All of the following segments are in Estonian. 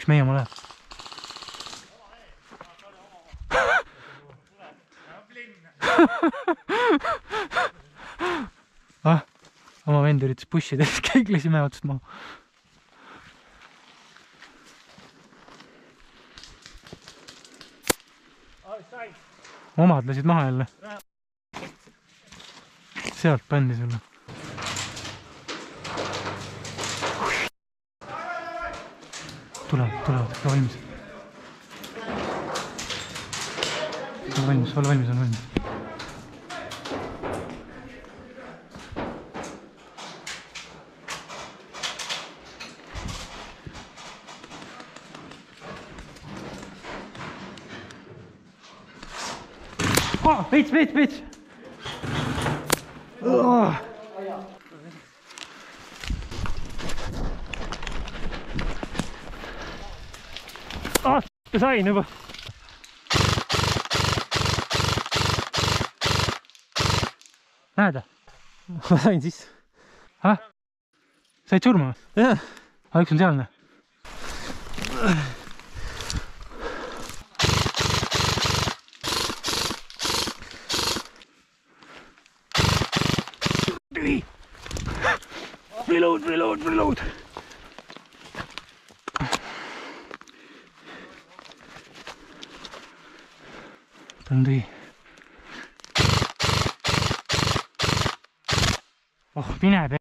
üks meie oma läheb. Oma vend üritas pushida, siis keegi mäe otsast maha. Omad lasid maha jälle. Sealt pandi sulle. Tulevad, ole valmis. Ole valmis. Veits! Sain juba. Näed? Ma sain sisse. Said surma või? Jah. Üks on sealne. Reload. Ta on tühi. Mine pe...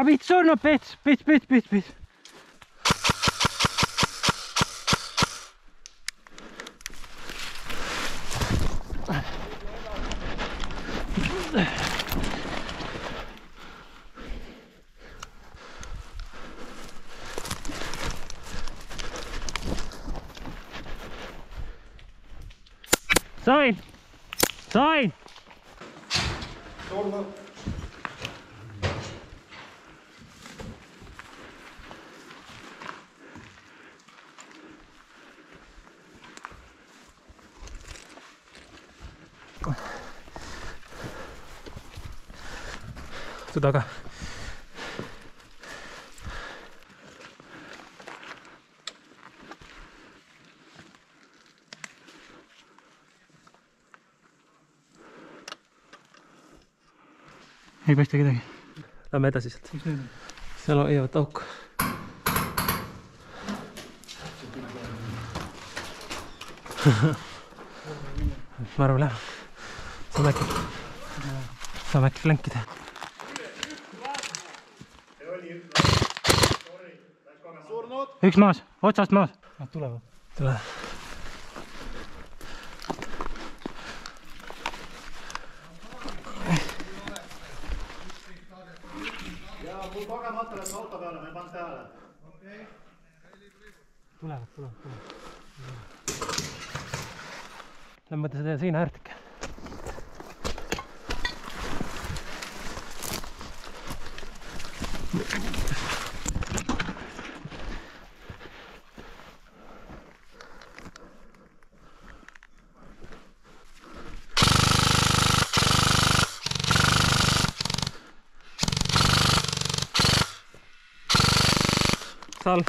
Pits surnud, pits. Sain! Surnud. Tu taga. Ei paista kedagi. Lähme edasi sealt. Mis nüüd on? Seal hoiavad auku. Ma arvan, lähe. Saame äkki flankida. Üks maas, otsast maas. Tulevad. Mul kogemata läks auto peale, ma ei pannud peale. Tulevad. Lämmata seda seina äärtike. Sal.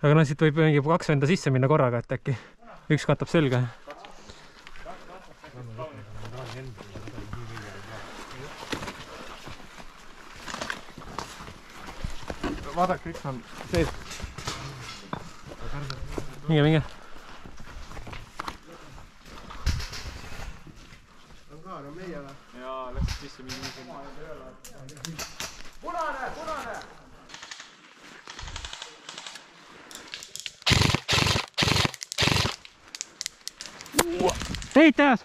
Aga siit võib mingi 2 venda sisse minna korraga, et äkki üks katab selga. Vaadake, üks on sees. Minge. On ka, no meie või? Jaa, läks sisse mingi. Punane! Heitäs!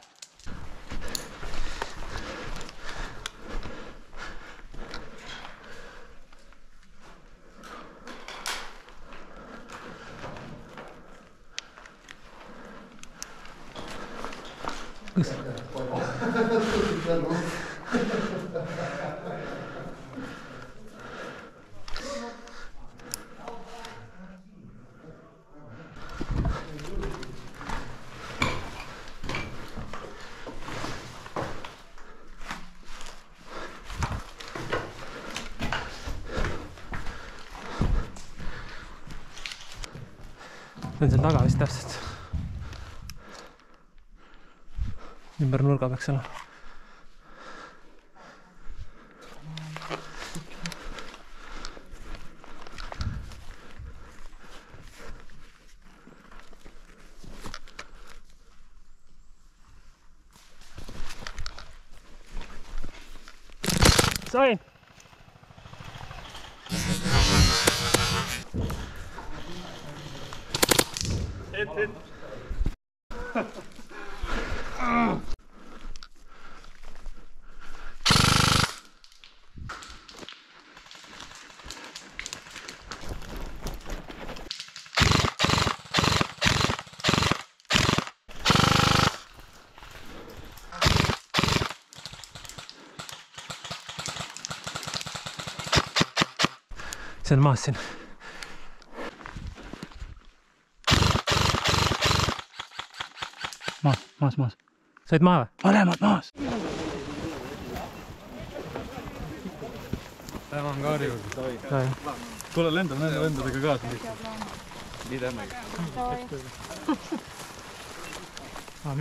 on seal taga vist täpselt. Ümber nurga peaks olla. Sain! Et. See on maas siin. Maas. Said maa või? Mõlemad maas. Lähen kaari juurde. Tule lendab nende vendadega kaasa. Midemegi.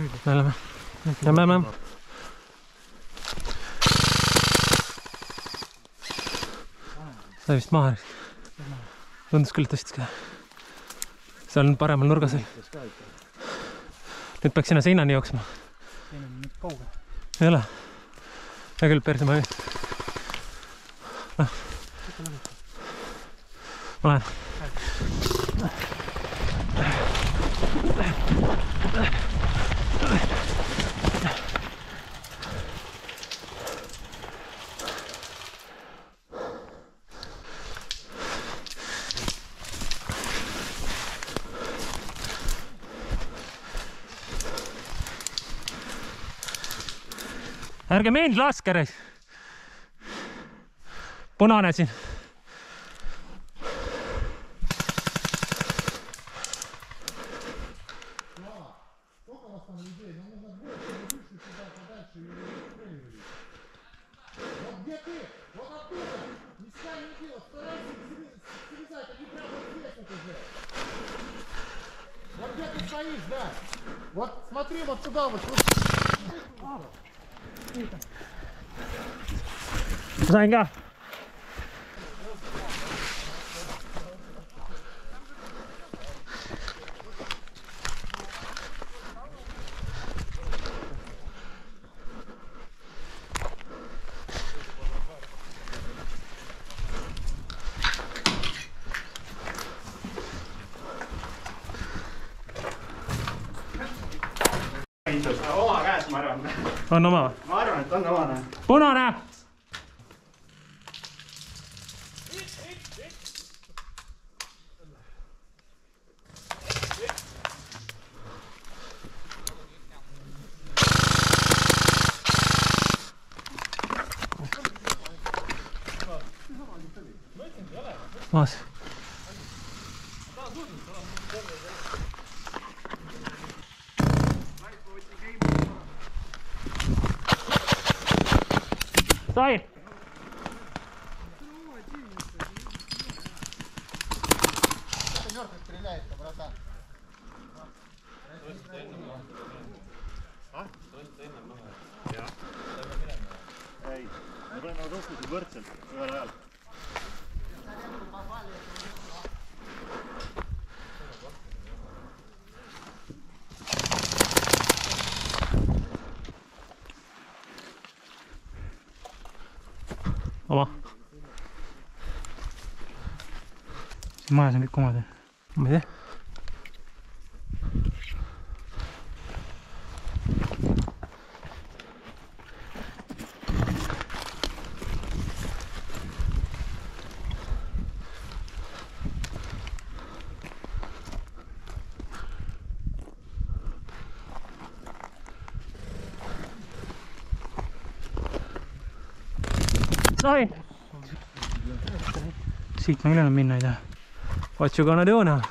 Nüüd. Me oleme. Ja me oleme. Sai vist maha. Tundus küll tõstis ka. See on paremal nurgas. Nüüd peaks sinna seinani jooksma. Siin on nüüd kaugel. Ei ole. Hea küll, perse ma ei. Ma lähen. Ärge mind laske, reis. Punane siin. Вот смотри вот туда вот. Ma sain ka. Oma käes, ma arvan. On oma või? Ma arvan, et on omane. Punane! Maas. Sain! Ei, me paneme rohkusid võrdselt ühel ajal. Oma. Siin majas on kõik omad. Ma ei tea. Sain! Siit ma küll enam minna ei taha. What you gonna do now?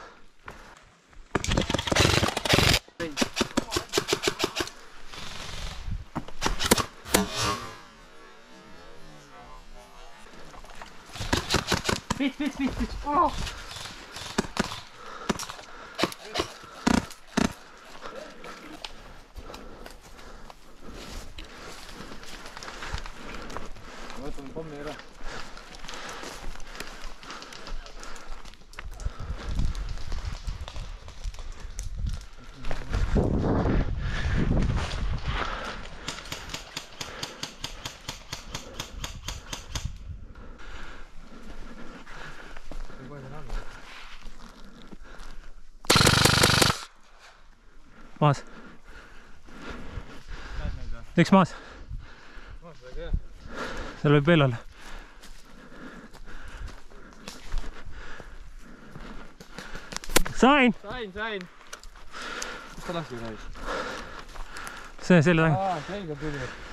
Pits! Oh! maas. üks maas. seal võib veel olla. Sain! Kus ta lahti sai? See selle taga. Selga tuli.